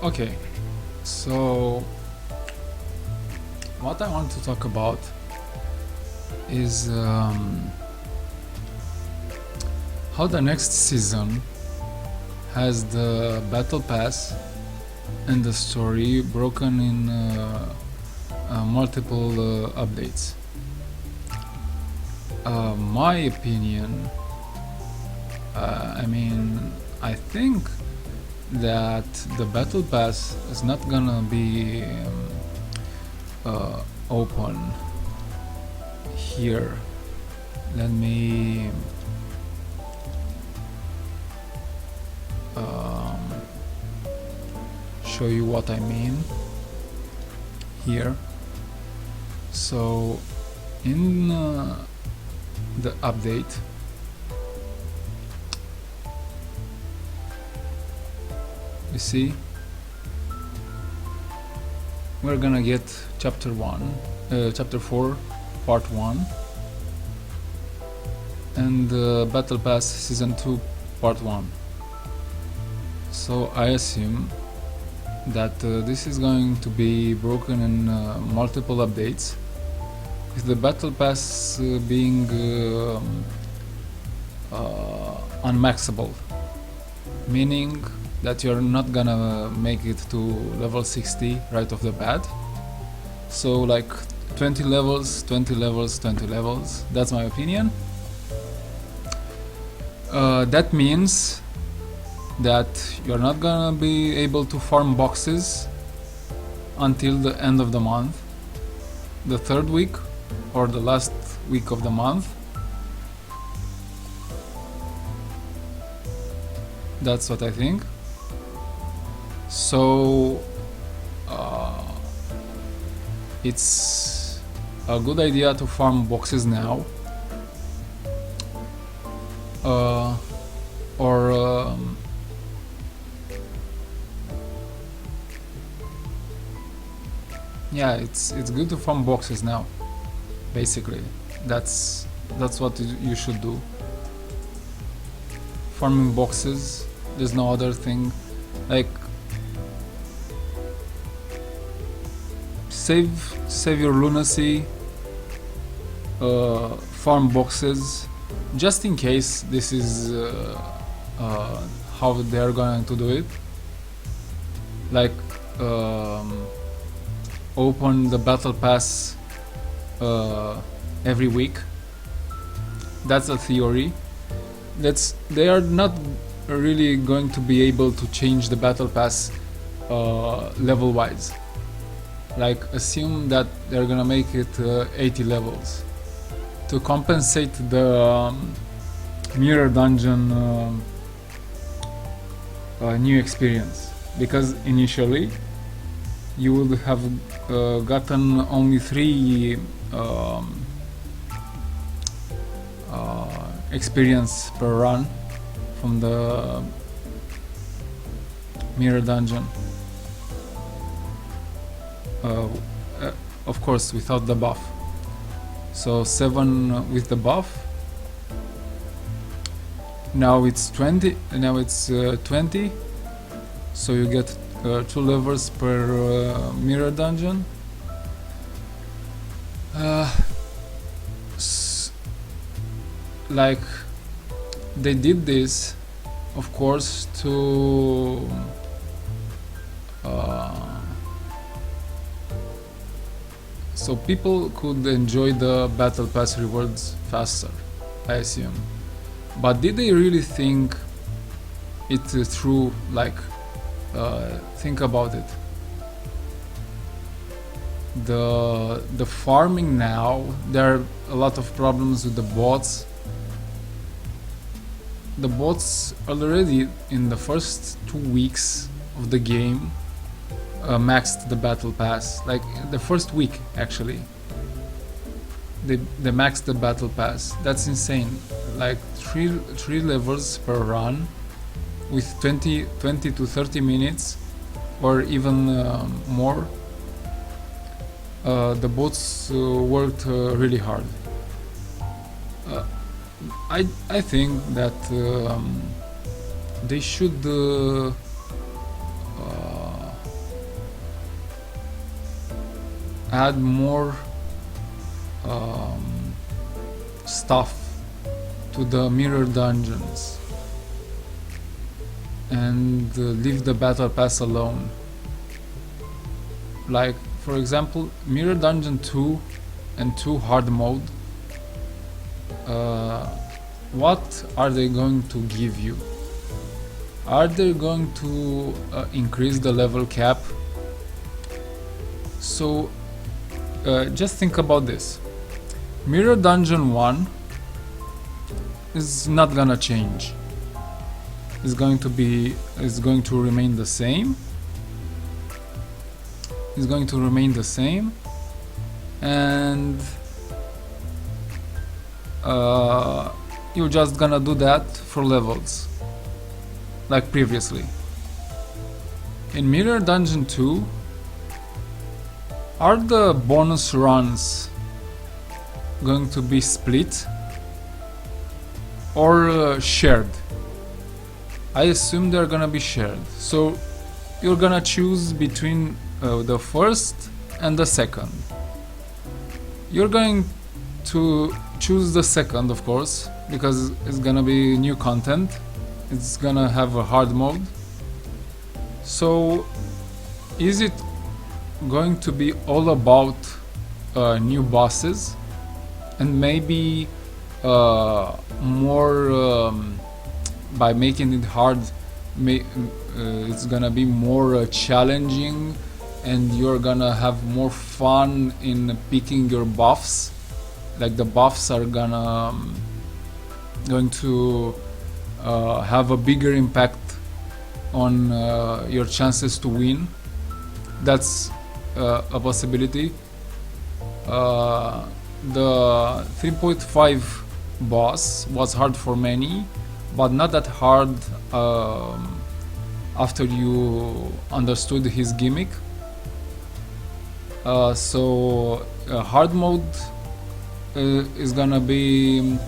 Okay, so what I want to talk about is how the next season has the battle pass and the story broken in multiple updates. My opinion, I think that the battle pass is not gonna be open here. Let me show you what I mean here. So in the update, you see we're gonna get chapter 4 part 1 and battle pass season 2 part 1. So I assume that this is going to be broken in multiple updates, with the battle pass being unmaxable, meaning that you're not gonna make it to level 60 right off the bat. So like 20 levels, 20 levels, 20 levels. That's my opinion. That means that you're not gonna be able to farm boxes until the end of the month, the third week or the last week of the month. That's what I think. So it's a good idea to farm boxes now, yeah, it's good to farm boxes now. Basically, that's what you should do. Farming boxes. There's no other thing. Like save your lunacy. Farm boxes, just in case this is how they're going to do it. Like open the battle pass every week. That's a theory. They are not really going to be able to change the battle pass level wise. Like assume that they're gonna make it 80 levels to compensate the mirror dungeon new experience, because initially you would have gotten only 3 experience per run from the mirror dungeon, of course without the buff. So 7 with the buff. Now it's 20. Now it's 20. So you get 2 levels per mirror dungeon. Like they did this, of course, to so people could enjoy the battle pass rewards faster, I assume. But did they really think it through? Like think about it. The farming now, there are a lot of problems with the bots. The bots already in the first 2 weeks of the game maxed the battle pass. Like the first week actually, they maxed the battle pass. That's insane. Like 3 levels per run with 20 to 30 minutes or even more. The bots worked really hard. I think that they should add more stuff to the mirror dungeons and leave the battle pass alone. Like, for example, Mirror Dungeon 2 and 2 hard mode. What are they going to give you? Are they going to increase the level cap? So just think about this. Mirror Dungeon 1 is not gonna change. It's going to remain the same. It's going to remain the same, and you're just gonna do that for levels like previously. In Mirror Dungeon 2, are the bonus runs going to be split or shared? I assume they're gonna be shared, so you're gonna choose between the first and the second. You're going to choose the second, of course, because it's gonna be new content. It's gonna have a hard mode. So is it going to be all about new bosses and maybe more by making it hard, it's gonna be more challenging, and you're gonna have more fun in picking your buffs? Like the buffs are going to have a bigger impact on your chances to win. That's a possibility. The 3.5 boss was hard for many, but not that hard after you understood his gimmick. So hard mode is gonna be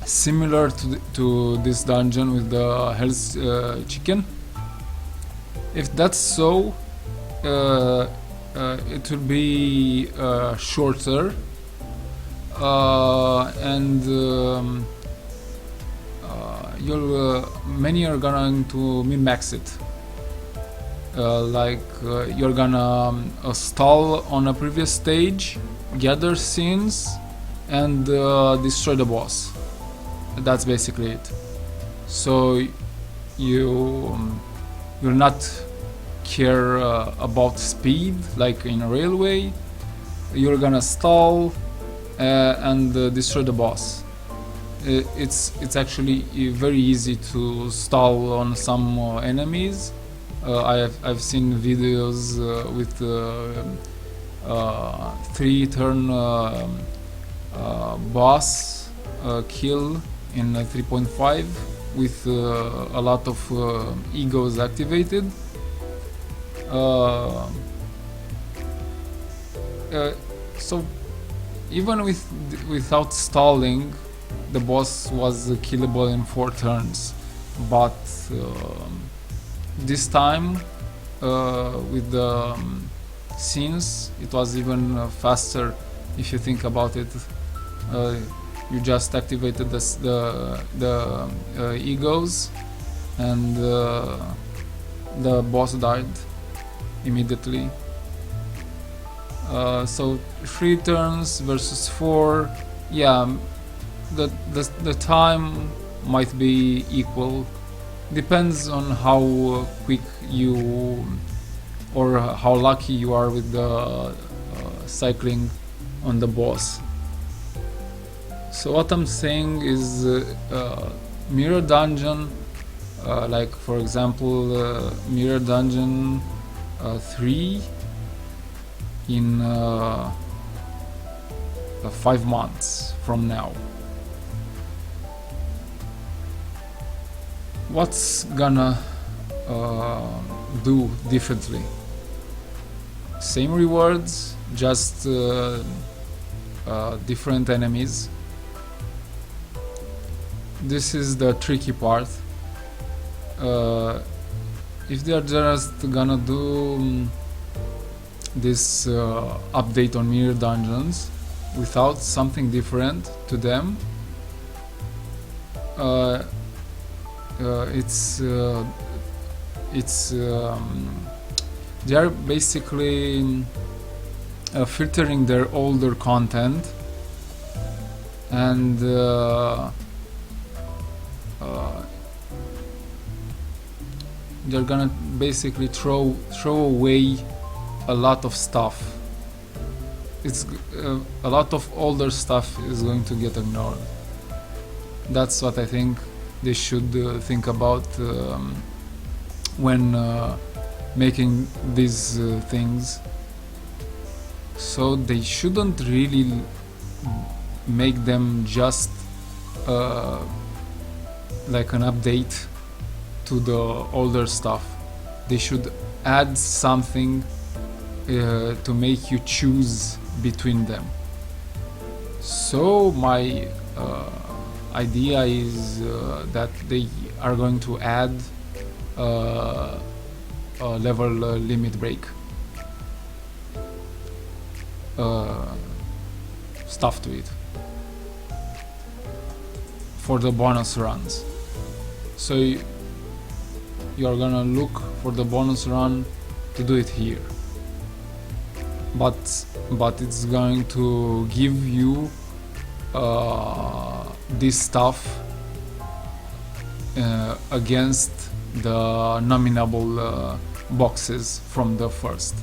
similar to this dungeon with the Hell's Chicken. If that's so, it will be shorter, and many are going to min-max it. You're gonna stall on a previous stage, gather scenes, and destroy the boss. That's basically it. So you'll not care about speed like in a railway. You're gonna stall and destroy the boss. It's actually very easy to stall on some enemies. I've seen videos with 3-turn boss kill in 3.5 with a lot of egos activated. So even without stalling, the boss was killable in 4 turns, but this time with the scenes it was even faster. If you think about it, you just activated the egos and the boss died immediately. So 3 turns versus 4, yeah, the time might be equal. Depends on how quick you or how lucky you are with the cycling on the boss. So what I'm saying is Mirror Dungeon, like for example Mirror Dungeon 3 in 5 months from now. What's gonna do differently? Same rewards, just different enemies. This is the tricky part. If they are just gonna do this update on Mirror Dungeons without something different to them, they are basically filtering their older content, and they're gonna basically throw away a lot of stuff. It's a lot of older stuff is going to get ignored. That's what I think they should think about when making these things. So they shouldn't really make them just like an update to the older stuff. They should add something to make you choose between them. So my idea is that they are going to add a level limit break stuff to it for the bonus runs. So you're gonna look for the bonus run to do it here, but it's going to give you this stuff against the nominable boxes from the first.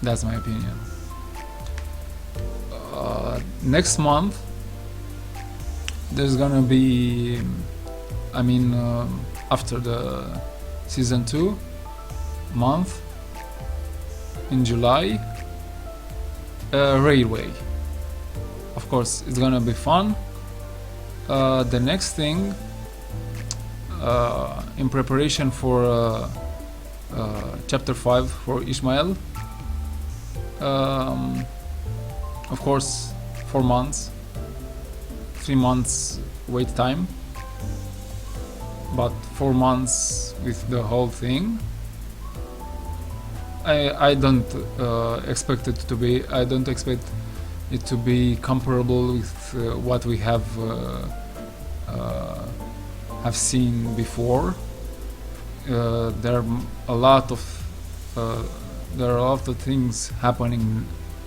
That's my opinion. Next month there's gonna be, after the season 2 month in July, Railway. Of course, it's gonna be fun. The next thing, in preparation for chapter 5 for Ishmael, of course, 4 months, 3 months wait time, but 4 months with the whole thing. I don't expect it to be. I don't expect it to be comparable with what we have seen before. There are a lot of things happening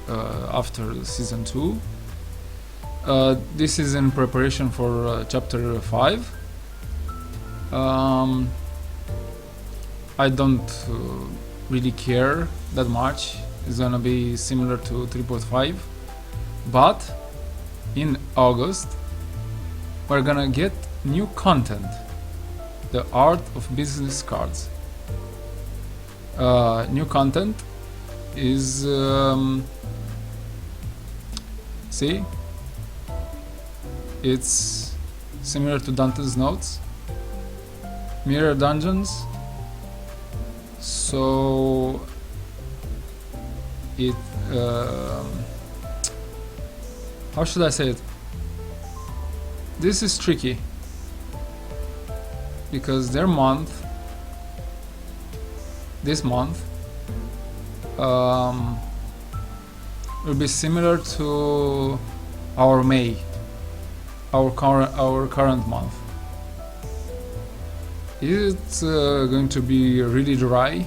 after season 2. This is in preparation for chapter 5. I don't really care that much. It's gonna be similar to 3.5, but in August we're gonna get new content, the art of business cards. New content is see, it's similar to Dante's Notes, Mirror Dungeons. So it how should I say it? This is tricky because their month, this month, will be similar to our May, our current month. It's going to be really dry.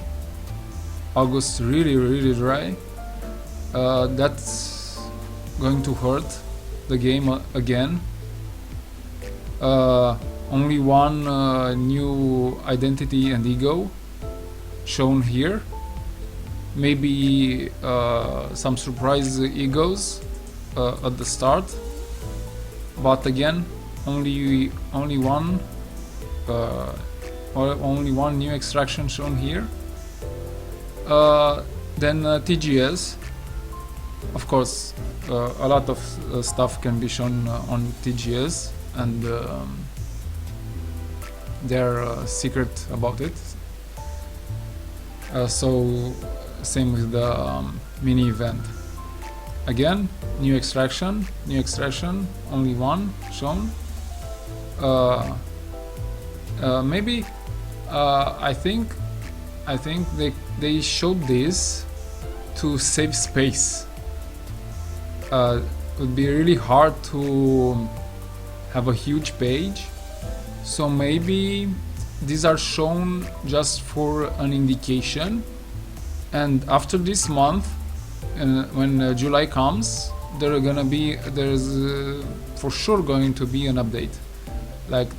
August really dry. That's going to hurt the game again. Only one new identity and ego shown here. Maybe some surprise egos at the start, but again, only one. Only one new extraction shown here. Then TGS. Of course, a lot of stuff can be shown on TGS, and they're secret about it. So same with the mini event. Again, new extraction, only one shown. Maybe I think they showed this to save space. It would be really hard to have a huge page, so maybe these are shown just for an indication, and after this month, when July comes, there's for sure going to be an update. Like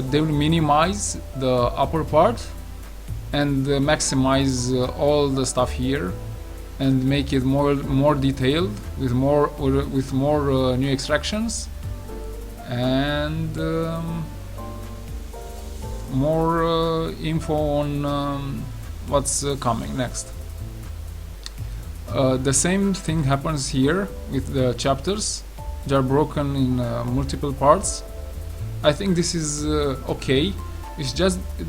they will minimize the upper part and maximize all the stuff here and make it more detailed with more new extractions and more info on what's coming next. The same thing happens here with the chapters. They are broken in multiple parts. I think this is okay. It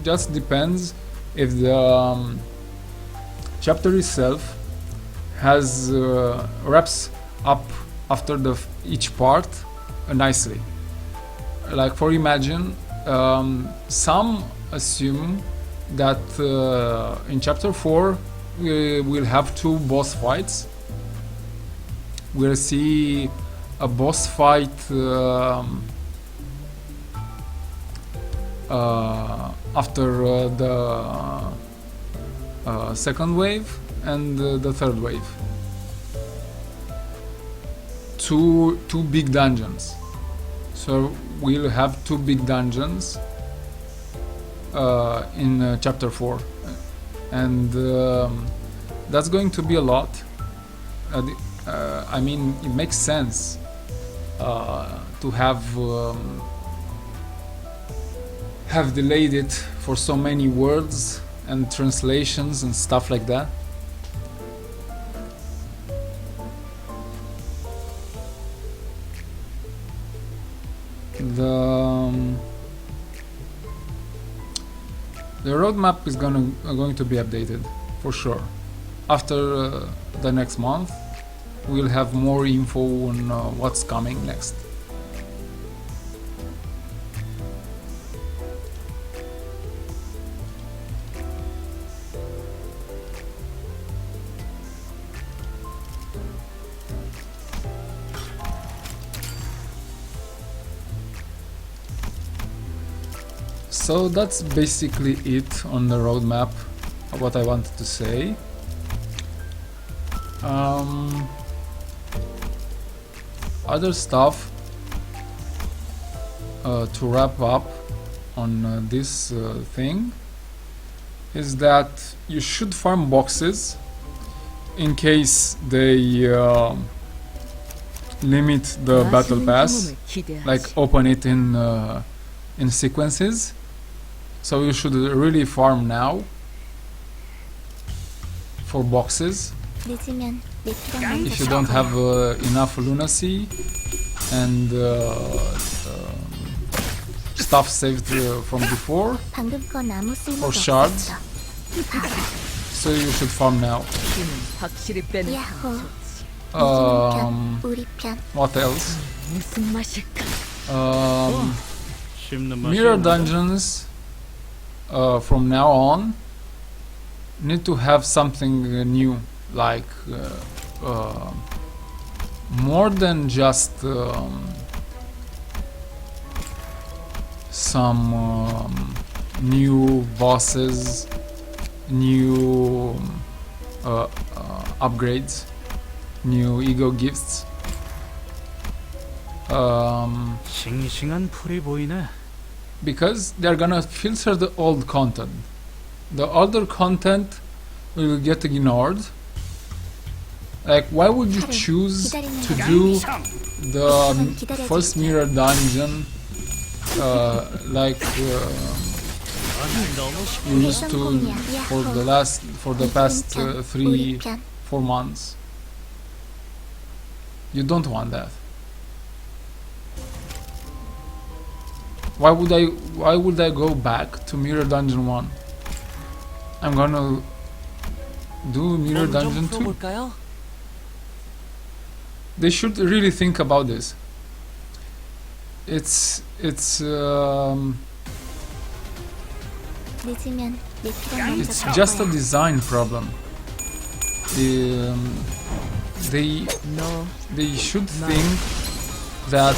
just depends if the chapter itself has wraps up after each part nicely. Like for Imagine, some assume that in chapter 4 we will have 2 boss fights. We'll see a boss fight after the second wave and the third wave. Two big dungeons. So we'll have 2 big dungeons in chapter 4, and that's going to be a lot. I mean, it makes sense to have delayed it for so many words and translations and stuff like that. The roadmap is going to be updated for sure. After the next month, we'll have more info on what's coming next. So that's basically it on the roadmap, what I wanted to say. Other stuff to wrap up on this thing is that you should farm boxes in case they limit the battle pass, like open it in sequences. So you should really farm now for boxes. If you don't have enough lunacy and stuff saved from before, or shards, so you should farm now. What else? Mirror dungeons from now on need to have something new, like more than just some new bosses, new upgrades, new ego gifts. Because they're gonna filter the old content. The older content will get ignored. Like, why would you choose to do the first mirror dungeon like you used to for the past 3-4 months? You don't want that. Why would I go back to Mirror Dungeon 1? I'm gonna do Mirror Dungeon 2. They should really think about this. 늦으면 내 피랑 먼저 It's 갈 just a 거야. design problem. They 너 they should think that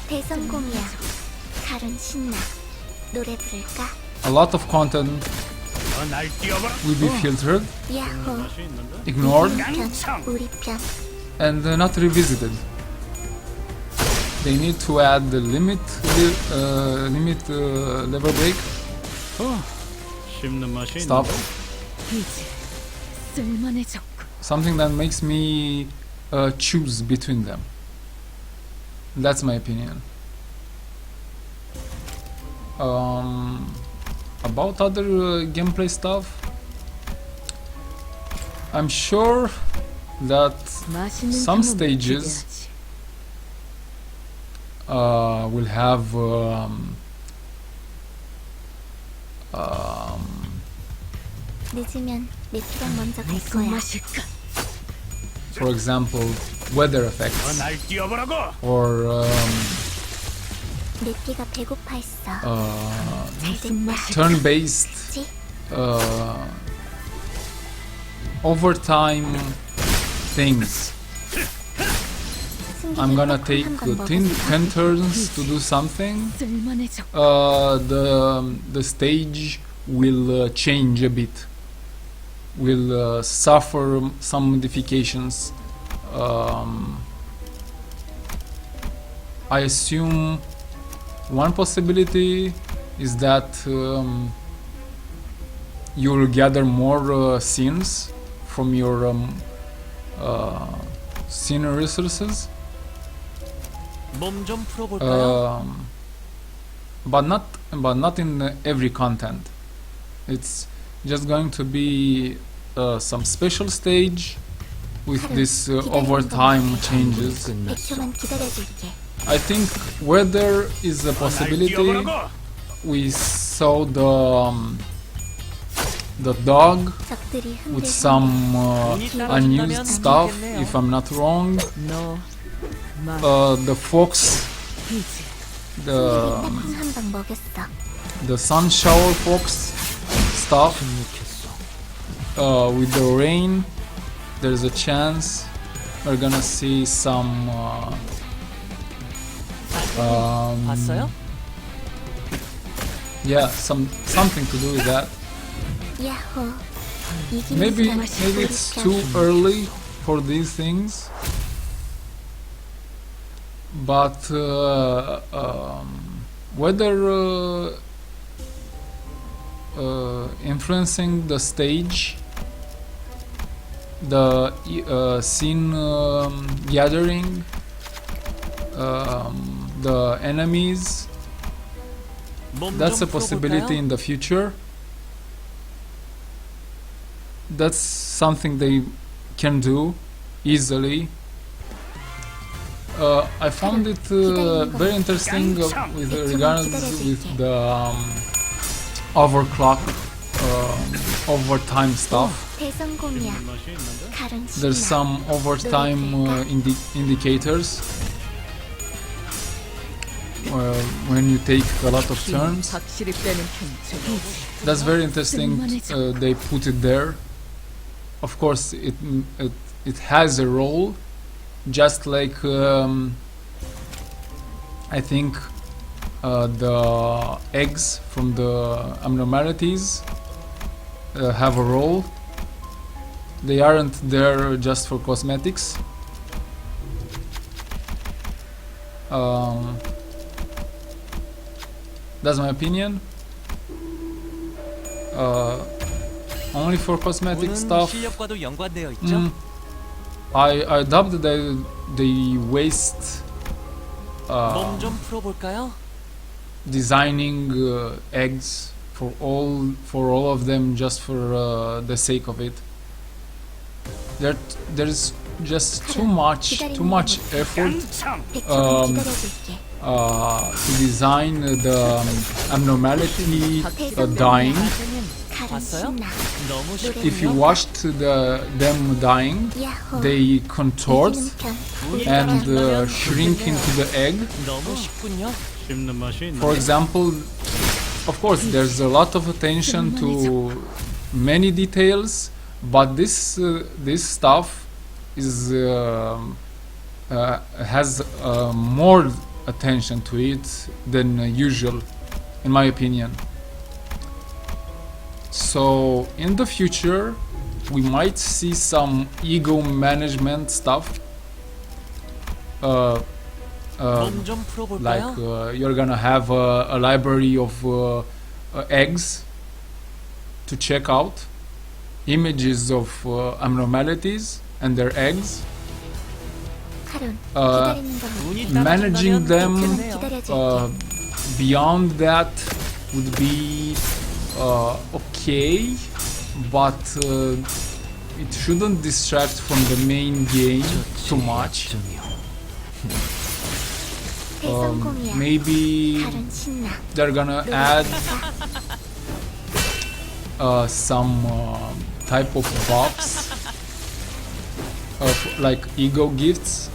대성공이야. 가론 신나. 노래 부를까? a lot of content will be filtered, 야호. ignored, 편, 우리 편. and not revisited. They need to add the limit lever break 씹는 맛이 stuff, 이제 쓸만해졌고. something that makes me choose between them. That's my opinion. About other gameplay stuff, I'm sure that 맛있는 some 탐험을 stages 기대하지. will have 늦으면 내 피랑 먼저 갈 무슨 거야. 맛일까? for example, weather effects 날 뛰어보라고. or 내 피가 배고파 했어. 잘 무슨 됐다. 맛일까? turn-based 지? overtime things. I'm gonna take 10 turns to do something. 쓸만해졌고. The stage will change a bit. Will suffer some modifications. I assume one possibility is that you'll gather more scenes from your scene resources. 몸 좀 풀어볼까요? But not in every content. It's just going to be some special stage with this overtime changes. 100초만 기다려줄게. I think weather is a 날 possibility. 뛰어보라고. We saw the dog 적들이 with 흔들흔들. some unused stuff, if I'm not wrong. 너 맛. The fox, 이제 the 한방 먹였어. sun shower fox stuff. With the rain, there's a chance we're gonna see some 봤어요? yeah, something to do with that. 야호. 이기는 Maybe 사람 it's 우리 too 편. early for these things, but whether influencing the stage, the scene gathering, the enemies, 몸 that's a 좀 possibility 풀어볼까요? in the future. That's something they can do easily. I found it very interesting with regards with the overclock, overtime stuff. 대성공이야. 맛이 있는데? 가론 There's 신나. some overtime indicators when you take a lot of turns. 확실히 빼는 편이죠. That's very interesting. They put it there. Of course, it has a role, just like I think the eggs from the abnormalities have a role. They aren't there just for cosmetics. That's my opinion. Only for cosmetic 보는 stuff. 실력과도 연관되어 있죠? I doubt that they waste 몸 좀 풀어볼까요? designing eggs for all of them just for the sake of it. There's just too much effort 참. 100초만 기다려줄게. to design the abnormality dying. 가론 봤어요? 신나. 너무 If you 쉽군요. watched them dying, 야호. they contort 이기는 편. 우리 and 편. shrink into the egg. 너무 쉽군요. 씹는 맛이 For 있는데? example, of course, there's a lot of attention to many details, but this stuff is has more attention to it than usual, in my opinion. So in the future, we might see some ego management stuff. 몸 좀 Like 풀어볼까요? you're gonna have a library of eggs to check out, images of abnormalities and their eggs, 카론, uh, 기다리는 건 운이 managing 따라준다면 them 좋겠네요. 기다려줄게. beyond that would be okay, but it shouldn't distract from the main game too much. 대성공이야. Maybe 카론 신나. they're gonna add some type of box of like ego gifts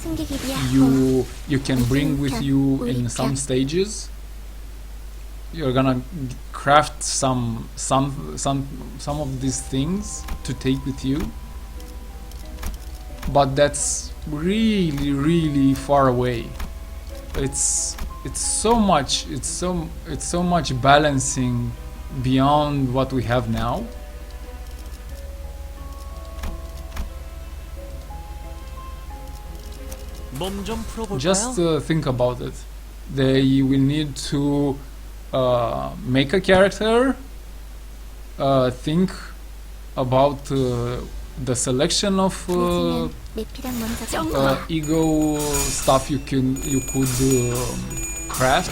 승기기비야. you can bring with you in some stages. You're gonna craft some of these things to take with you, but that's really far away. It's so much balancing beyond what we have now. 몸 좀 풀어볼까요? Just think about it. They will need to make a character, think about the selection of 늦으면 내피랑 먼저 가. ego stuff you could craft.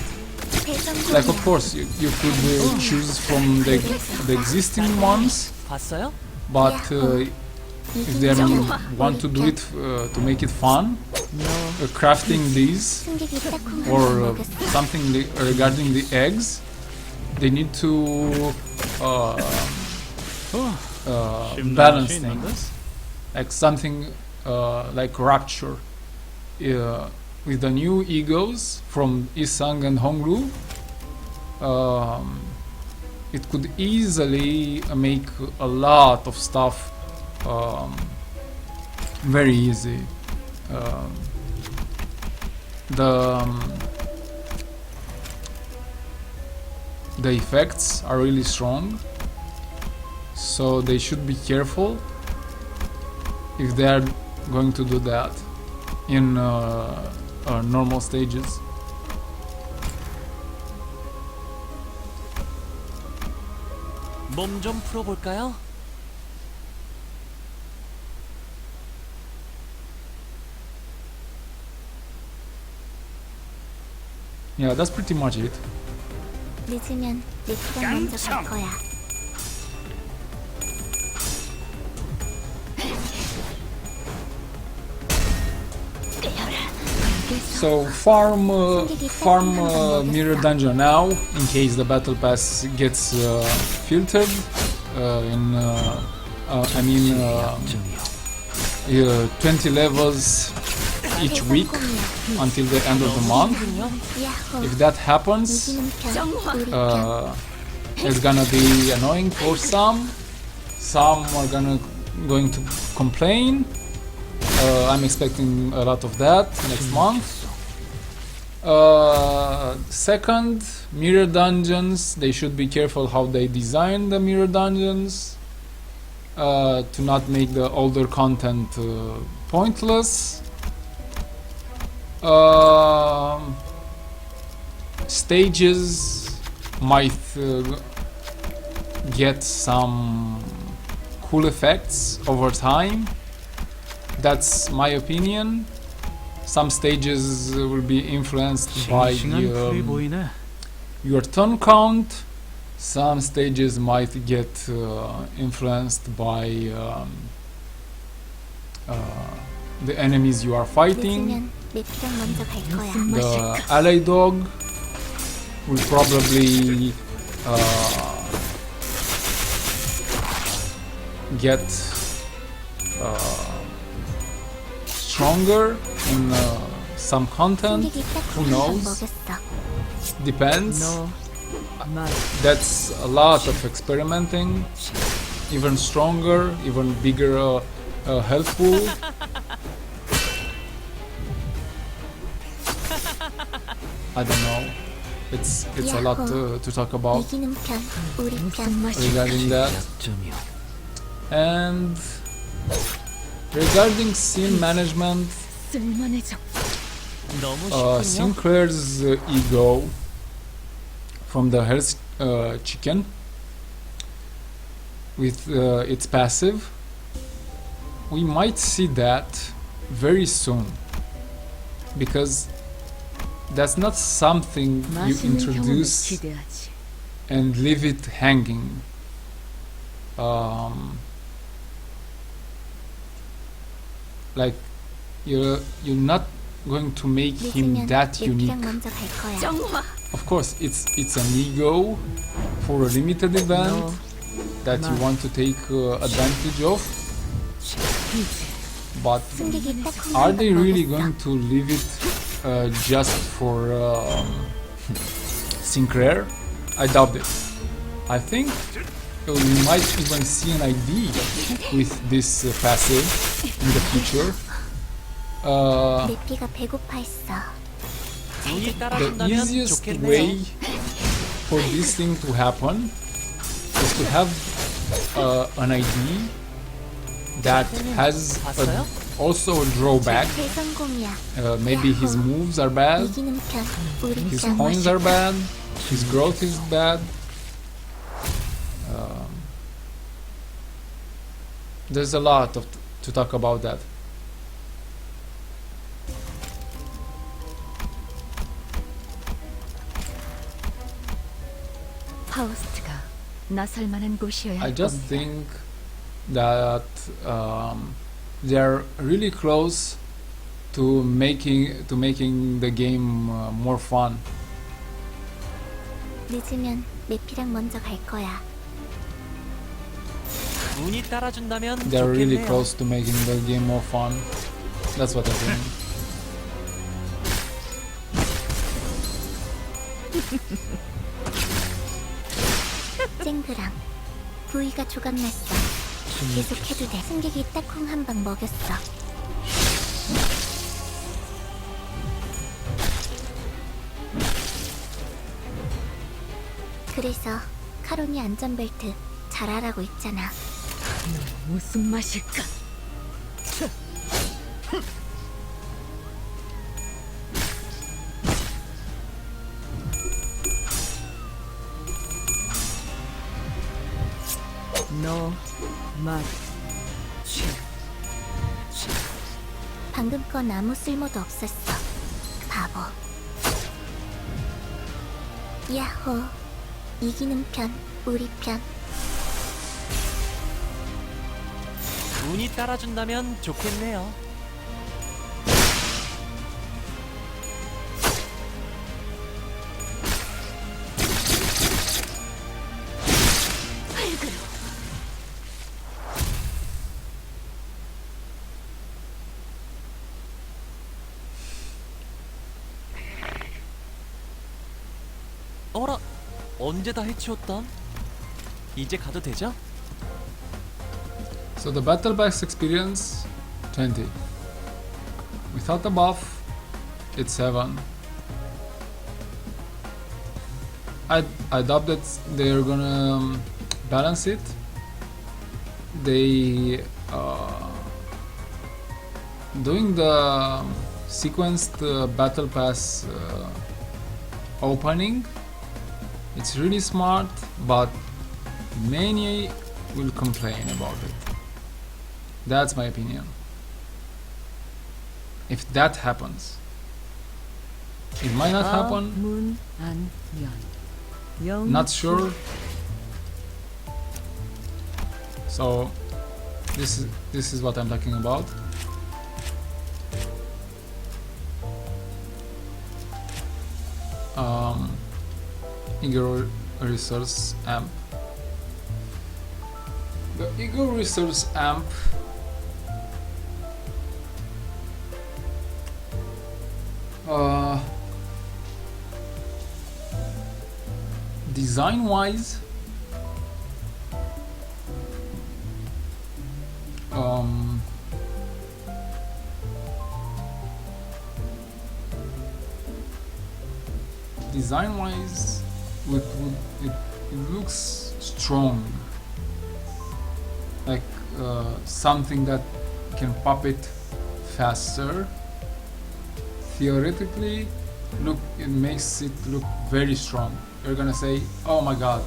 Like of course you could choose from the existing ones, 봤어요? but if they want to do it to make it fun, crafting these 승기기 딱콩 or 하나 먹였어. something regarding the eggs, they need to balance things, like something like rapture. With the new egos from Isang and Hongru, it could easily make a lot of stuff very easy. The effects are really strong, so they should be careful if they are going to do that in normal stages. 몸 좀 풀어볼까요? Yeah, that's pretty much it. 늦으면 내피랑 먼저 갈 거야. So farm mirror dungeon now, in case the battle pass gets filtered. I mean 20 levels each week until the end of the month. 야호. If that happens, 이기는 편, 우리 편. it's gonna be annoying for some. Some are going to complain. I'm expecting a lot of that next month. Second, mirror dungeons. They should be careful how they design the mirror dungeons to not make the older content pointless. Stages might get some cool effects over time. That's my opinion. Some stages will be influenced by your turn count. Some stages might get influenced by the enemies you are fighting. 늦으면 내피랑 먼저 갈 거야. The ally dog will probably get stronger in some content. 승기기 Who 딱콩 하나 knows? 먹였어. Depends. 너 말 that's a lot of experimenting, even stronger, even bigger health pool. I don't know. It's a lot to talk about 이기는 편, 우리 무슨 편. 맛일까? regarding that. 약점이요. And regarding scene management, 쓸만해져. 너무 쉽군요. Sinclair's ego from the Hell's Chicken with its passive, we might see that very soon, because that's not something you 맛있는 경험을 introduce 기대하지. and leave it hanging. Like you're not going to make him 늦으면 that unique. 맵피랑 먼저 갈 거야. 정화. Of course, it's an ego for a limited event 너 that you 마- want to take advantage of, 이제 but 승객이 딱 are 한 they 번 really 먹였어. going to leave it just for Sinclair? I doubt it. I think we might even see an ID with this passive in the future. 맵피가 배고파했어. 눈이 The 따라준다면 easiest 좋겠네요. way for this thing to happen is to have an ID that has 봤어요? also a drawback. 대성공이야. Maybe his moves are bad, 이기는 편, 우리 his 편. coins are bad, his growth is bad. There's a lot to talk about that. 파우스트가 나설 만한 곳이어야 I 할 just 겁니다. think that they're really close to making the game more fun. 늦으면 맵피랑 먼저 갈 거야. 눈이 따라준다면 They're really 좋겠네요. close to making the game more fun. That's what I think. 쨍그랑 부위가 조각났어. 계속해도 돼. 승객이 딱콩 한 방 먹였어. 그래서 카론이 안전벨트 잘하라고 있잖아. 무슨 맛일까? 너 말. 방금 건 아무 쓸모도 없었어. 바보. 야호. 이기는 편, 우리 편. 눈이 따라준다면 좋겠네요. 어라, 언제 다 해치웠다? 이제 가도 되죠? So the battle pass experience 20. Without the buff, it's 7. I doubt that they're gonna balance it. They doing the sequenced battle pass opening. It's really smart, but many will complain about it. That's my opinion. If that happens, it might not happen. 문, 안, 연. Not sure. So this is what I'm talking about. Ego resource amp. The ego resource amp design wise, it looks strong, like something that can pop it faster. Theoretically, look, it makes it look very strong. You're gonna say, oh my god,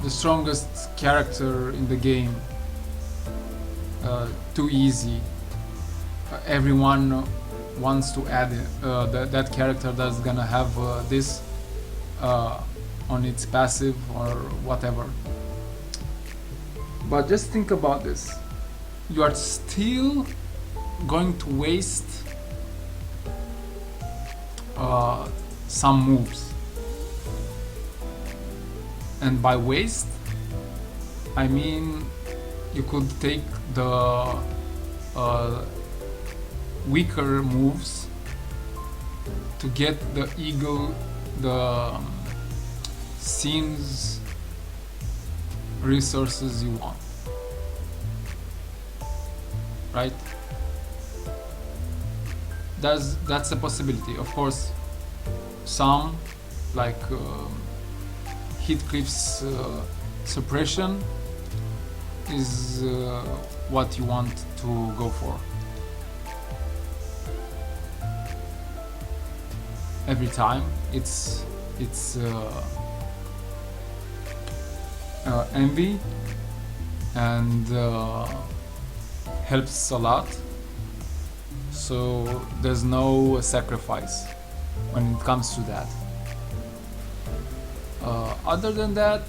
the strongest character in the game, too easy. Everyone wants to add that character that's gonna have this on its passive or whatever. But just think about this. You are still going to waste some moves. And by waste, I mean you could take the weaker moves to get the eagle, the scenes resources you want, right? That's a possibility. Of course, some like Heathcliff's suppression is what you want to go for. Every time it's envy and helps a lot, so there's no sacrifice when it comes to that. Other than that,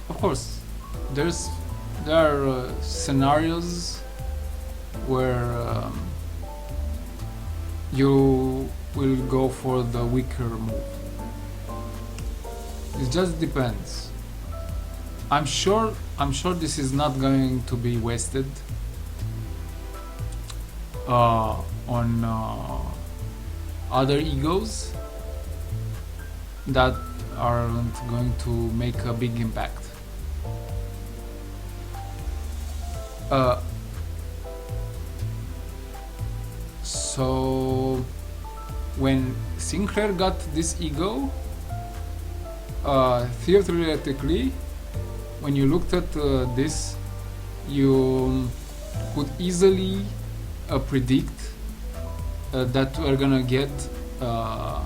of course there are scenarios where you will go for the weaker move. It just depends. I'm sure this is not going to be wasted on other egos that aren't going to make a big impact. So when Sinclair got this ego, theoretically, when you looked at this, you could easily predict that we're gonna get a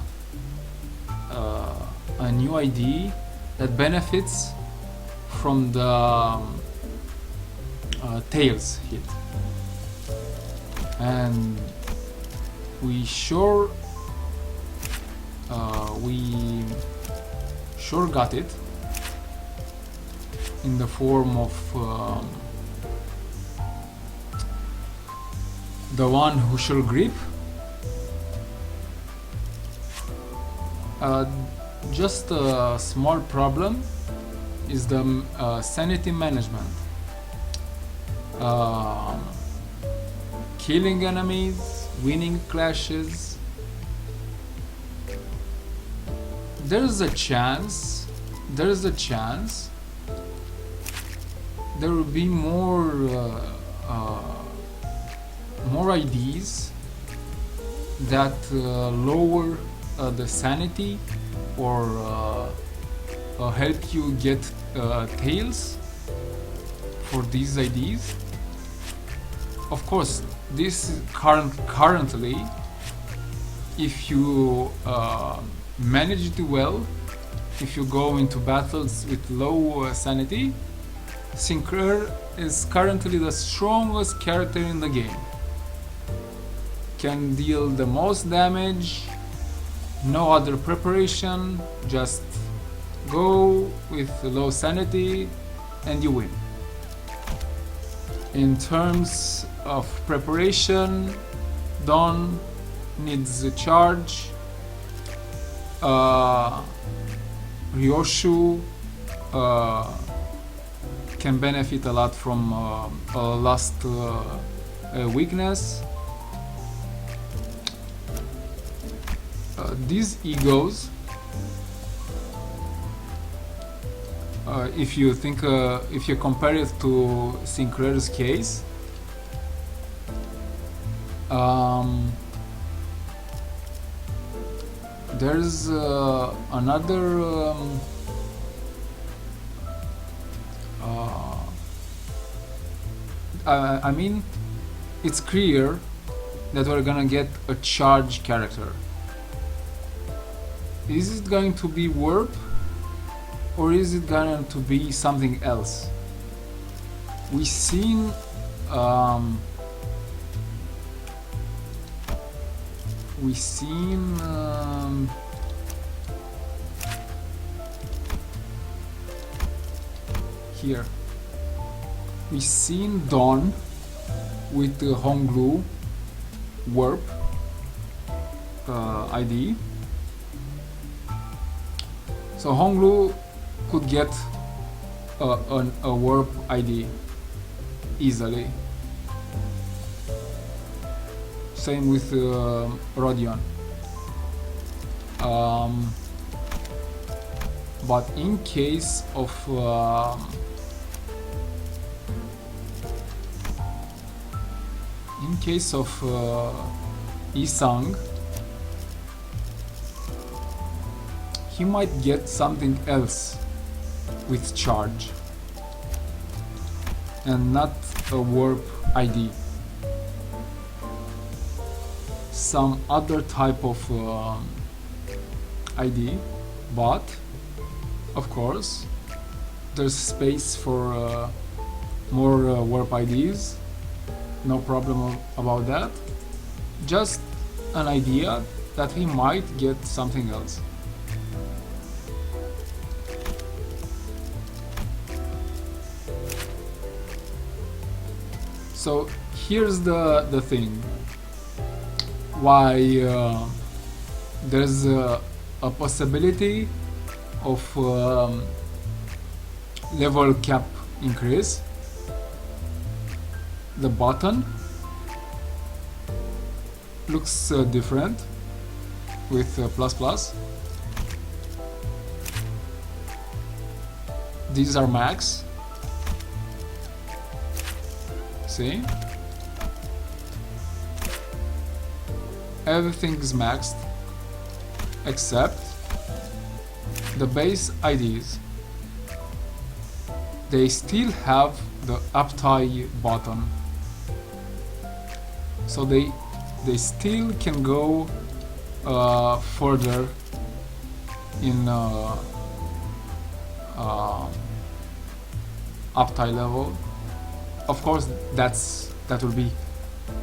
new ID that benefits from the Tails hit, and we sure got it in the form of the one who shall grip. Just a small problem is the sanity management. Killing enemies, winning clashes. There's a chance there will be more IDs that lower the sanity or help you get tails for these IDs. Of course, this currently, if you manage it well, if you go into battles with low sanity, Sinclair is currently the strongest character in the game. Can deal the most damage, no other preparation, just go with low sanity and you win. In terms of preparation, Dawn needs a charge. Ryoshu can benefit a lot from a lost weakness. These egos, if you think, if you compare it to Sinclair's case, there's another I mean, it's clear that we're gonna get a charge character. Is it going to be warp, or is it going to be something else? We've seen here. We've seen Dawn with the Honglu warp ID. So Honglu could get a warp ID easily. Same with Rodion. But in case of Isang, he might get something else with charge and not a warp ID. Some other type of ID, but of course there's space for more warp IDs. No problem about that. Just an idea that he might get something else. So here's the thing. Why there's a possibility of level cap increase. The button looks different with plus plus. These are max. See? Everything is maxed except the base IDs. They still have the up tie button, so they still can go further in up tie level. Of course, that will be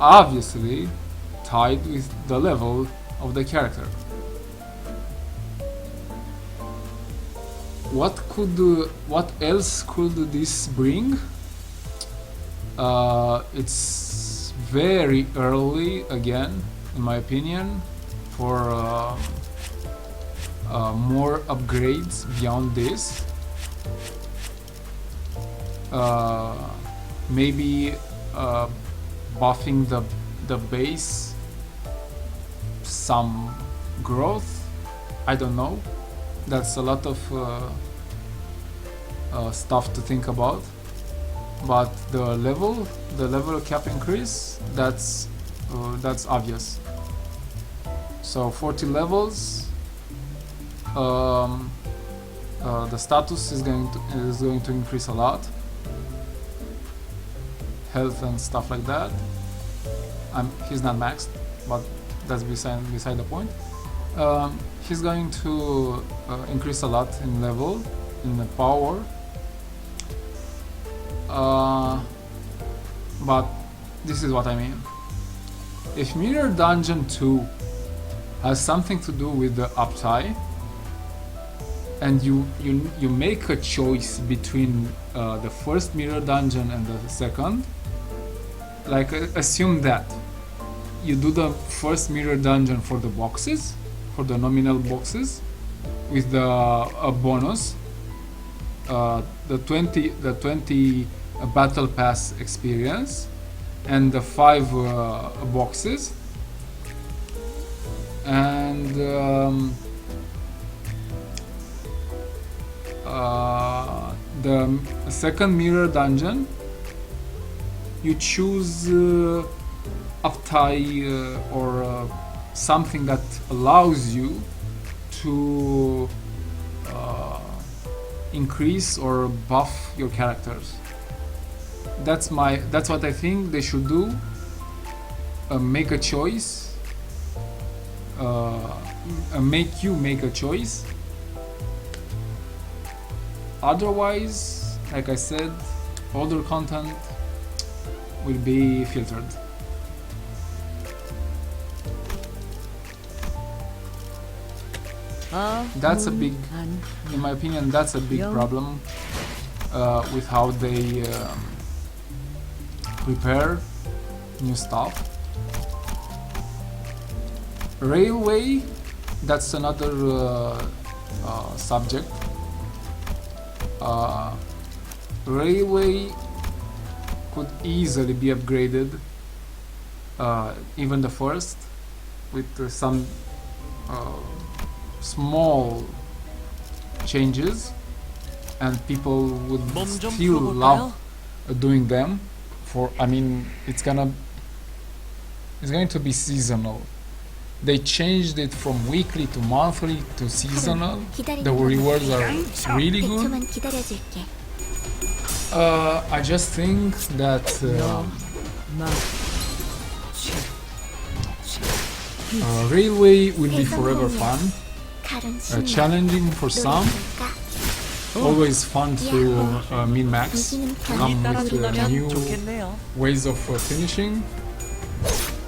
obviously tied with the level of the character. What else could this bring? It's very early again, in my opinion, for more upgrades beyond this. Maybe buffing the base, some growth, I don't know. That's a lot of stuff to think about. But the level cap increase, that's obvious. So 40 levels, the status is going to increase a lot. Health and stuff like that. He's not maxed, but that's beside the point. He's going to increase a lot in level, in the power. But this is what I mean. If Mirror Dungeon 2 has something to do with the uptie, and you make a choice between the first Mirror Dungeon and the second, like assume that you do the first Mirror Dungeon for the boxes, for the nominal boxes, with the bonus, the 20 Battle Pass experience, and the 5 boxes, and the second mirror dungeon, you choose uptie or something that allows you to increase or buff your characters. That's what I think they should do. Make a choice. Make you make a choice. Otherwise, like I said, older content will be filtered. That's a big, in my opinion, that's a big problem with how they prepare new stuff. Railway, that's another subject. Railway could easily be upgraded, even the first, with some small changes, and people would still love doing them. I mean, it's going to be seasonal. They changed it from weekly to monthly to seasonal. The rewards are really good. I just think that Railway will be forever fun, challenging for some, always fun to min-max, come with new ways of finishing,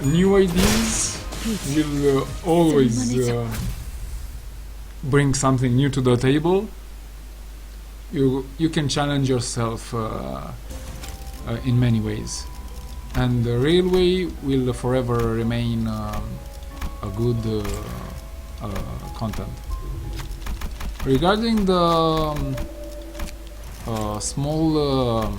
new ideas. Will always bring something new to the table. You can challenge yourself in many ways, and the Railway will forever remain a good content. Regarding the small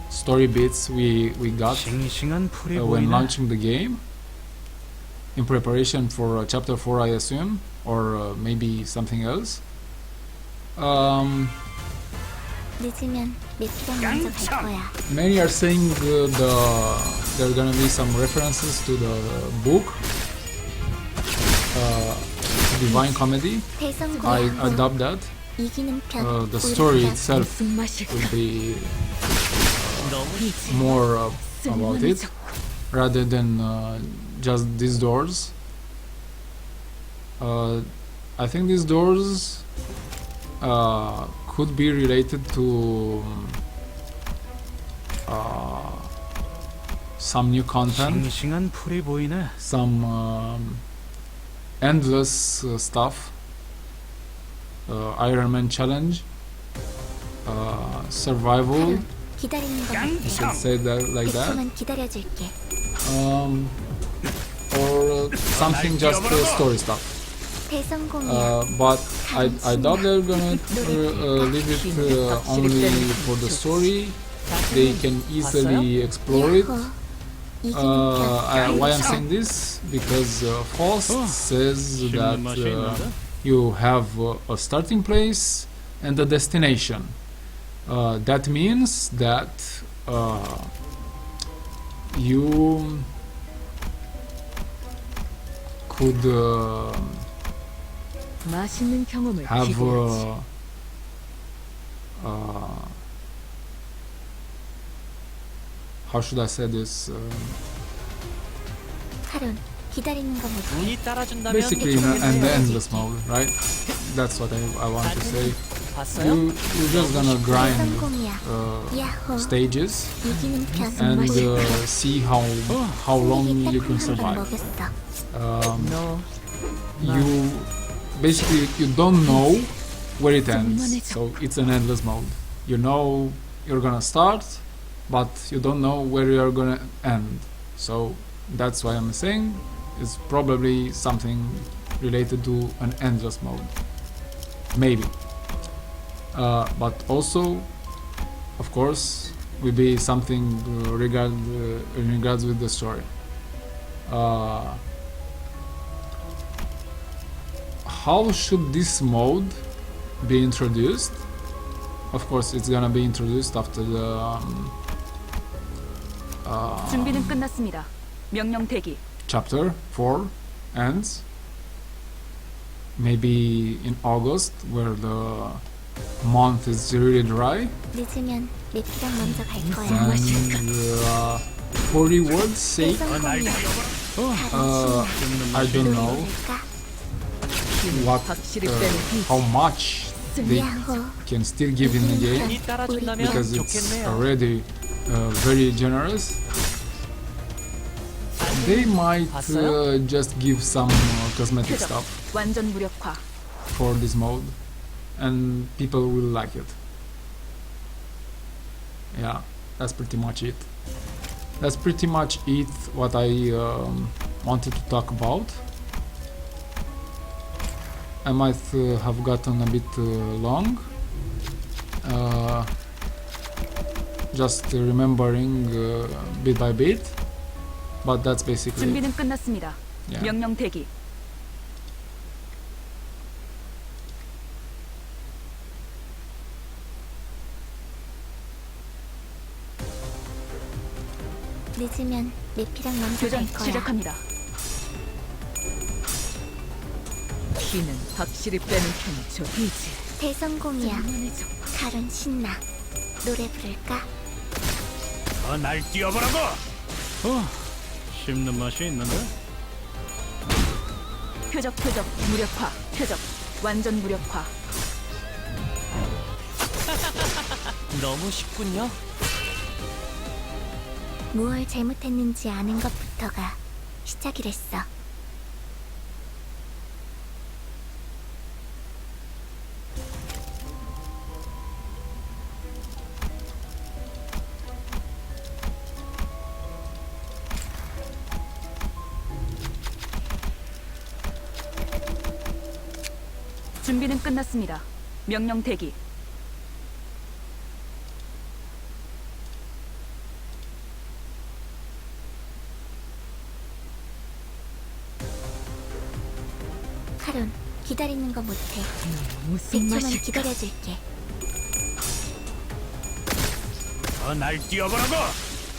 story bits we got when launching the game, in preparation for chapter 4, I assume, or maybe something else. Many are saying there are gonna be some references to the book, Divine Comedy. I adopt that. The story itself will be more about it, rather than just these doors. I think these doors could be related to some new content, some endless stuff, Iron Man challenge, survival. I should say that like that, or something just story stuff. But I doubt they're gonna leave it only for the story. They can easily explore it. Why I'm saying this? Because Faust says that you have a starting place and a destination. That means that you could have how should I say this? Basically in the endless mode, right? That's what I want to say. You're just gonna grind stages and see how long you can survive. You basically you don't know where it ends, so it's an endless mode. You know you're gonna start, but you don't know where you're gonna end. So that's why I'm saying it's probably something related to an endless mode, maybe. But also of course, will be something in regards with the story. How should this mode be introduced? Of course, it's gonna be introduced after the 준비는 끝났습니다. 명령 대기. chapter 4 ends. Maybe in August, where the month is really dry. 늦으면 내피랑 먼저 갈 거야. And for reward's sake, 대성공이야. I don't know what, 확실히 빼는 how much they 야호. can still give in the game, 운이 따라준다면 because it's 좋겠네요. already very generous. They might just give some cosmetic 표적 stuff 완전 무력화. for this mode, and people will like it. Yeah, that's pretty much it. That's pretty much it what I wanted to talk about. I might have gotten a bit long, just remembering bit by bit, but that's basically it. 준비는 끝났습니다. Yeah. 명령 대기. 늦으면 내피랑 먼저 교전 갈 거야. 시작합니다. 피는 확실히 빼는 편이 좋이지. 대성공이야. 만해져. 칼은 신나. 노래 부를까? 날 뛰어보라고! 씹는 맛이 있는데? 표적 무력화. 표적 완전 무력화. 너무 쉽군요. 무얼 잘못했는지 아는 것부터가 시작이랬어. 준비는 끝났습니다. 명령 대기. 카론, 기다리는 거 못해. 무슨 100초만 맛일까? 기다려줄게. 날 뛰어보라고!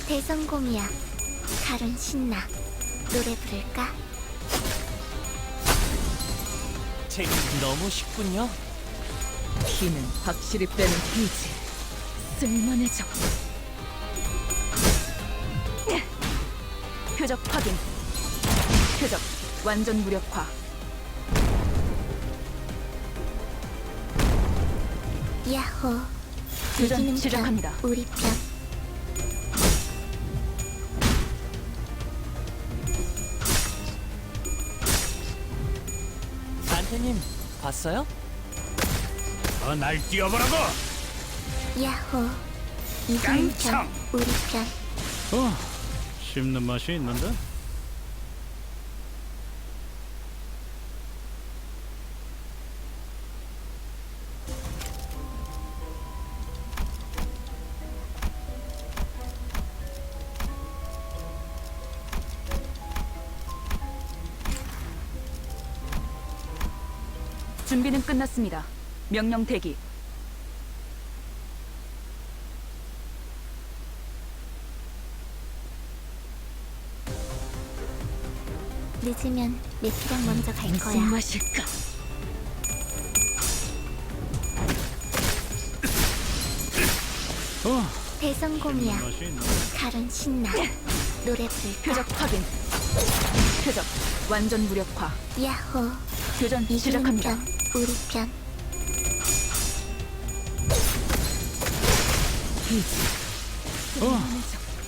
대성공이야. 칼은 신나. 노래 부를까? 너무 쉽군요. 피는 확실히 빼는 피지. 쓸만해져. 표적 확인. 표적 완전 무력화. 야호. 교전 이기는 시작합니다. 편, 우리 편. 안태님 봤어요? 날 뛰어보라고! 야호. 이기는 편, 깡총! 우리 편. 씹는 맛이 있는데? 준비는 끝났습니다. 명령 대기. 늦으면 내피랑 먼저 갈 거야. 무슨 맛일까? 대성공이야. 맛이 있는데? 칼은 신나. 노래 부를까? 표적 확인. 표적 완전 무력화. 야호. 교전 이기는 시작합니다. 편, 우리 편.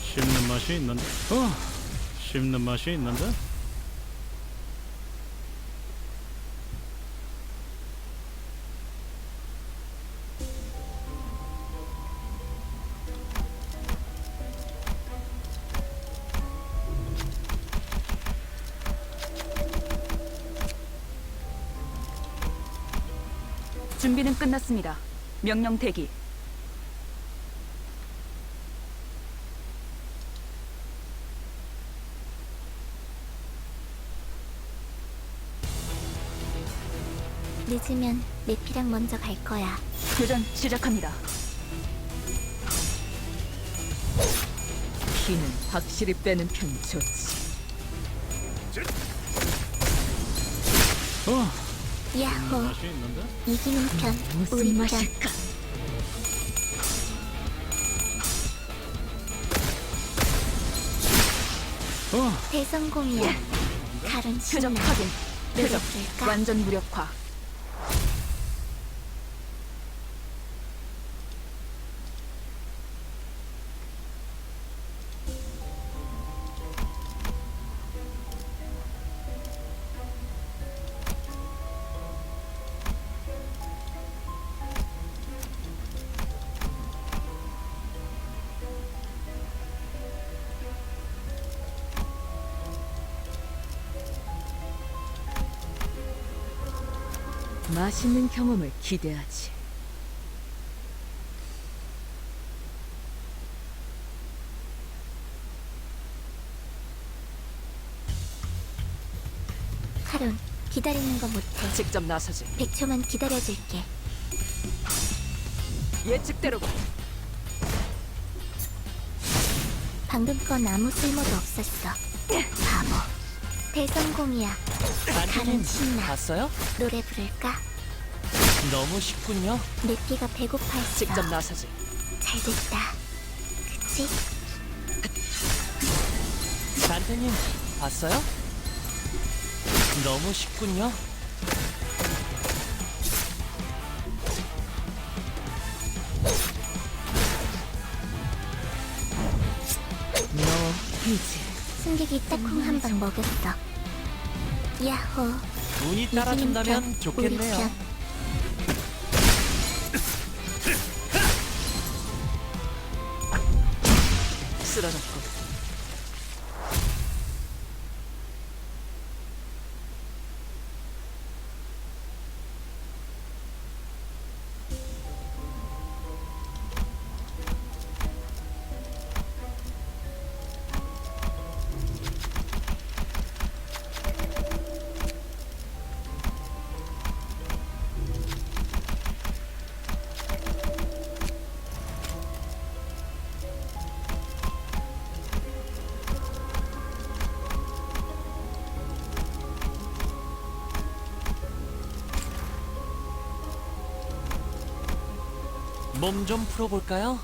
씹는 맛이 있는데? 씹는 맛이 있는데? 준비는 끝났습니다. 명령 대기. 늦으면 내피랑 먼저 갈 거야. 교전 시작합니다. 피는 확실히 빼는 편이 좋지. 야호. 맛이 있는데? 이기는 편, 무슨 우리 편. 맛일까? 대성공이야. 칼은 표적 신나. 확인. 표적 노래부를까? 완전 무력화. 맛있는 경험을 기대하지. 카론, 기다리는 거 못해. 직접 나서지. 100초만 기다려줄게. 예측대로군. 방금 건 아무 쓸모도 없었어. 바보. 대성공이야. 칼은 단테님 신나. 봤어요? 노래 부를까? 너무 쉽군요. 내피가 배고파했어. 직접 나서지. 잘됐다. 그치? 단테님 봤어요? 너무 쉽군요. 너 이제 승객이 딱콩 한 방 먹였어. 야호. 운이 이기는 편, 따라준다면 우리 좋겠네요. 편. 쓰러졌고. 몸 좀 풀어볼까요?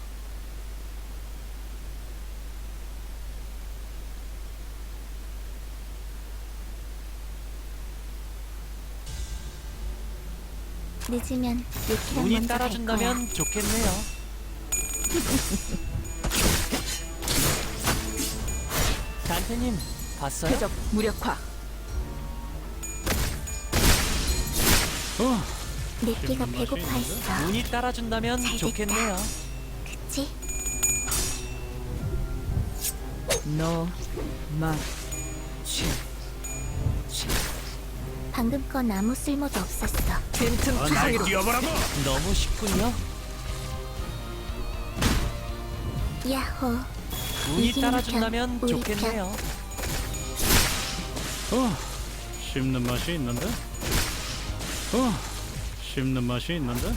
늦으면 내피랑 운이 먼저 갈 거야. 따라준다면 좋겠네요. 단테님 봤어요? 표적 무력화. 내피가 맛이 배고파했어. 운이 따라준다면 잘됐다. 좋겠네요. 그치? 너 맛. 방금 건 아무 쓸모도 없었어. 빈틈 투성이로. 너무 쉽군요. 야호. 운이 이기는 따라준다면 편, 우리 좋겠네요. 씹는 맛이 있는데? 씹는 맛이 있는데?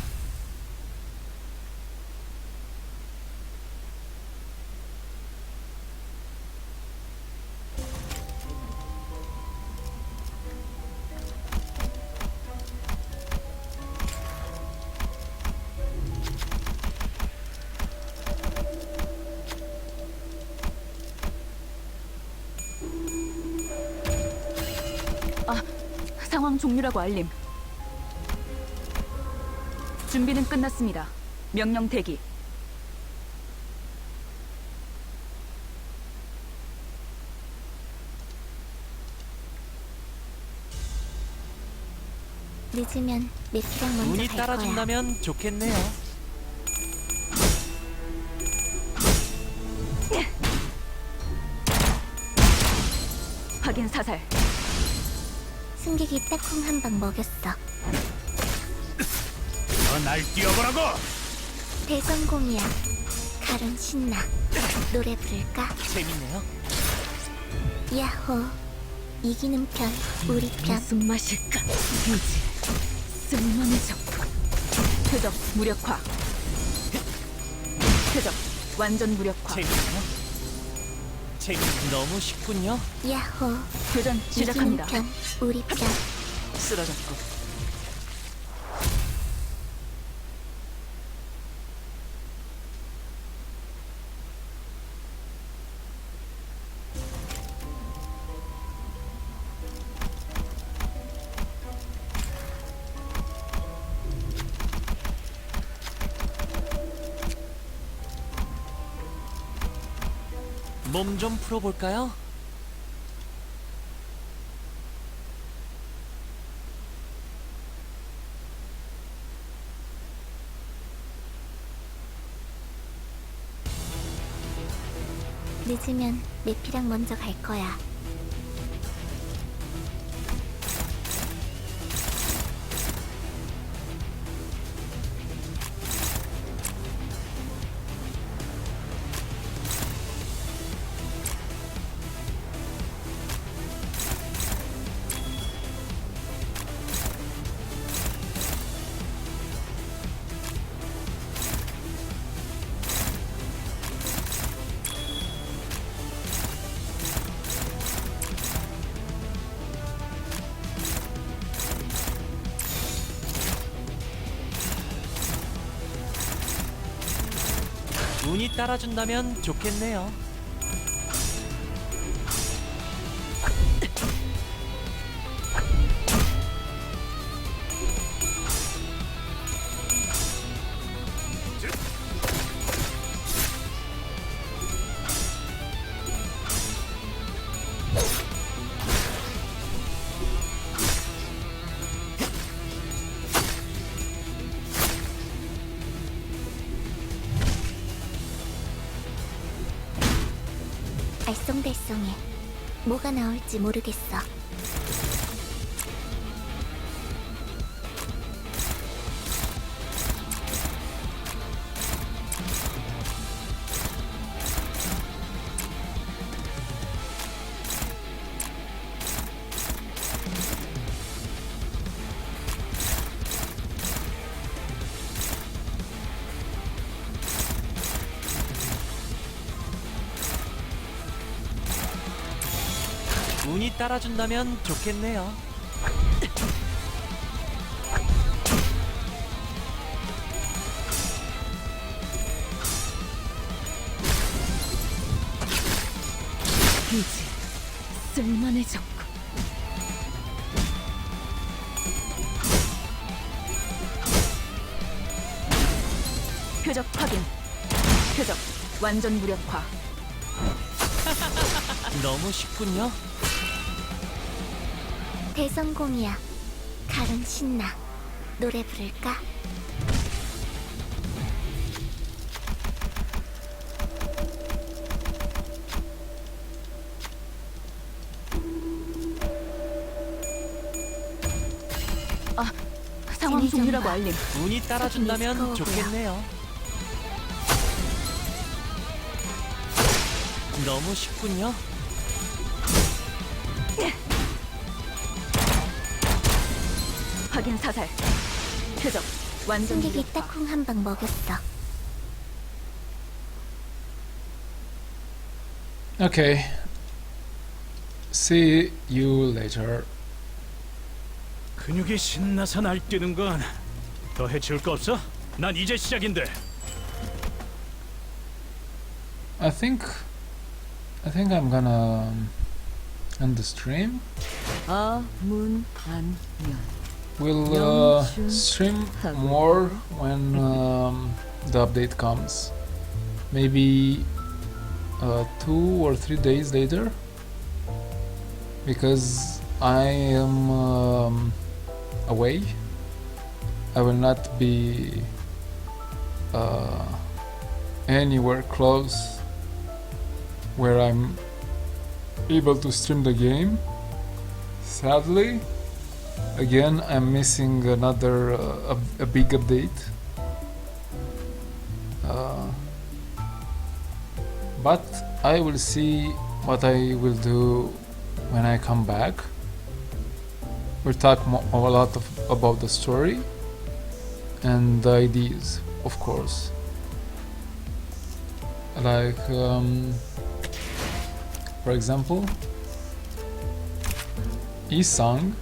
상황 종료라고 알림. 준비는 끝났습니다. 명령 대기. 늦으면 내피랑 먼저 운이 갈 거야. 따라준다면 좋겠네요. 확인 사살. 승객이 딱콩 한 방 먹였어. 날 뛰어보라고! 대성공이야. 칼은 신나. 노래 부를까? 재밌네요. 야호. 이기는 편, 우리 편. 무슨 맛일까? 이제 쓸만해져. 표적 무력화. 표적 완전 무력화. 재밌나요? 너무 쉽군요. 야호. 교전 이기는 시작합니다. 편, 우리 편. 쓰러졌고. 몸 좀 풀어볼까요? 늦으면 매피랑 먼저 갈 거야. 운이 따라준다면 좋겠네요. 알쏭달쏭해. 뭐가 나올지 모르겠어. 운이 따라준다면 좋겠네요. 이제 쓸만해졌고. 표적 확인. 표적 완전 무력화. 너무 쉽군요. 대성공이야. 가론 신나. 노래 부를까? 상황 진행 종료라고 좀 알림. 운이 따라준다면 미스코어고요. 좋겠네요. 너무 쉽군요. 확인 사살. 표적 완전 승객이 무력화. 딱콩 한 방 먹였어. Okay. See you later. 근육이 신나서 날뛰는 건 더 해줄 거 없어? 난 이제 시작인데. I think I'm gonna end the stream. 문안면. We'll stream more when the update comes. Maybe 2 or 3 days later, because I am away. I will not be anywhere close where I'm able to stream the game. Sadly, again, I'm missing another a big update. But I will see what I will do when I come back. we'll talk a lot about the story and the ideas, of course. Like, for example, Isang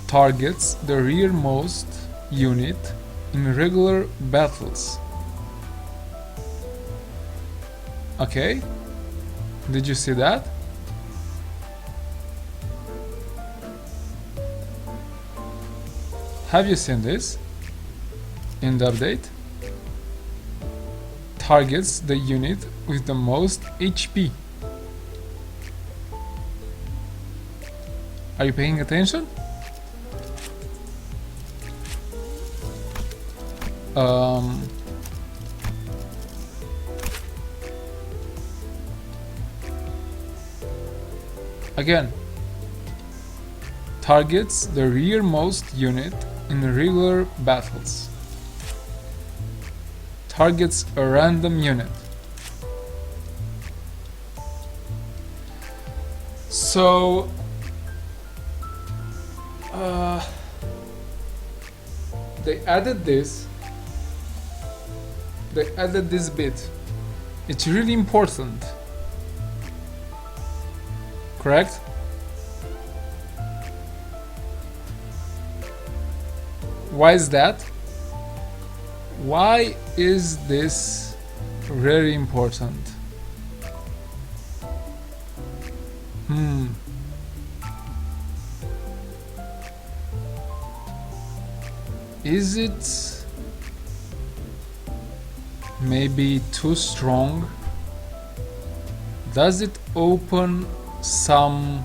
targets the rearmost unit in regular battles. Okay, did you see that? Have you seen this in the update? Targets the unit with the most HP. Are you paying attention? Again, targets the rearmost unit in regular battles. Targets a random unit. So they added this bit. It's really important, correct? Why is that? Why is this very important? Is it maybe too strong? Does it open some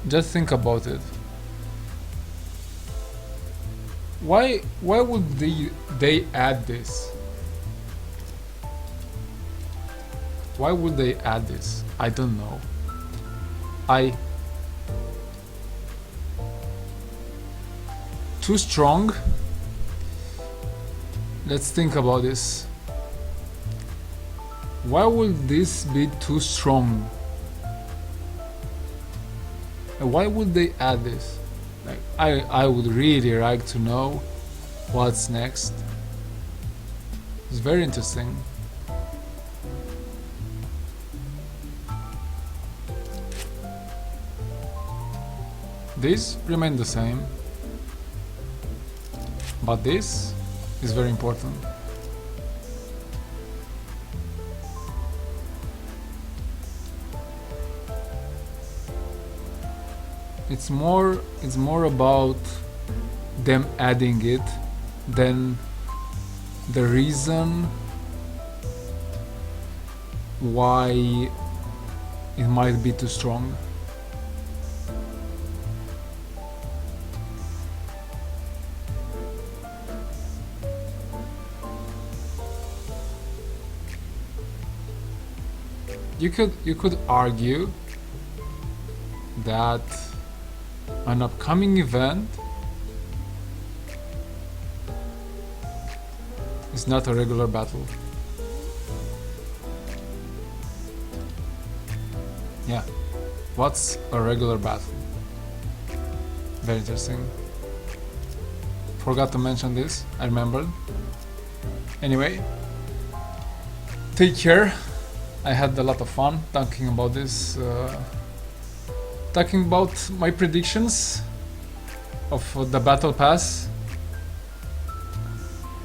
just think about it. Why would they add this? Why would they add this? I don't know. Too strong? Let's think about this. Why would this be too strong? Why would they add this? Like, I would really like to know what's next. It's very interesting. These remain the same, but this is very important. It's more about them adding it than the reason why it might be too strong. You could argue that an upcoming event is not a regular battle. Yeah, what's a regular battle? Very interesting. Forgot to mention this, I remembered. Anyway, take care. I had a lot of fun talking about this, talking about my predictions of the battle pass,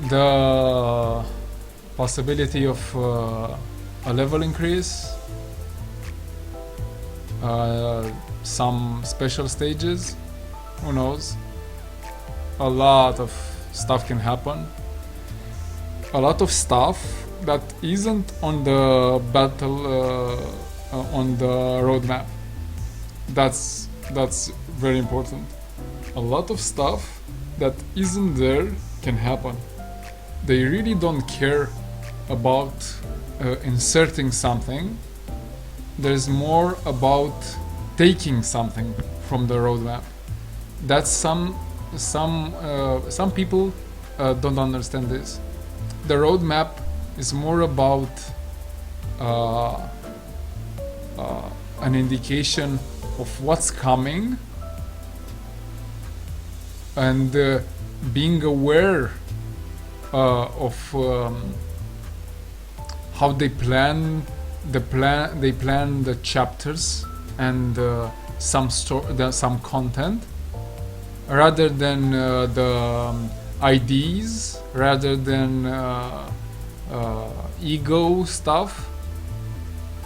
the possibility of a level increase, some special stages, who knows. A lot of stuff can happen, a lot of stuff that isn't on the battle on the roadmap. That's very important. A lot of stuff that isn't there can happen. They really don't care about inserting something. There's more about taking something from the roadmap. That's some people don't understand this. The roadmap is more about an indication of what's coming, and being aware of how they plan the chapters and some content, rather than the IDs, rather than ego stuff.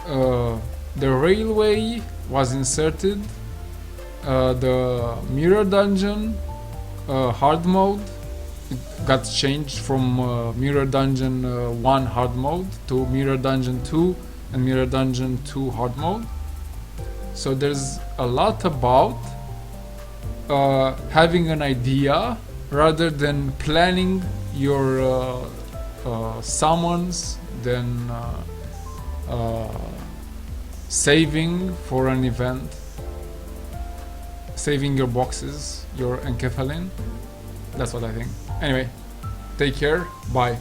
The railway was inserted, the mirror dungeon hard mode, it got changed from mirror dungeon 1 hard mode to mirror dungeon 2 and mirror dungeon 2 hard mode. So there's a lot about having an idea rather than planning your summons, then saving for an event, saving your boxes, your encephalin. That's what I think. Anyway, take care, bye.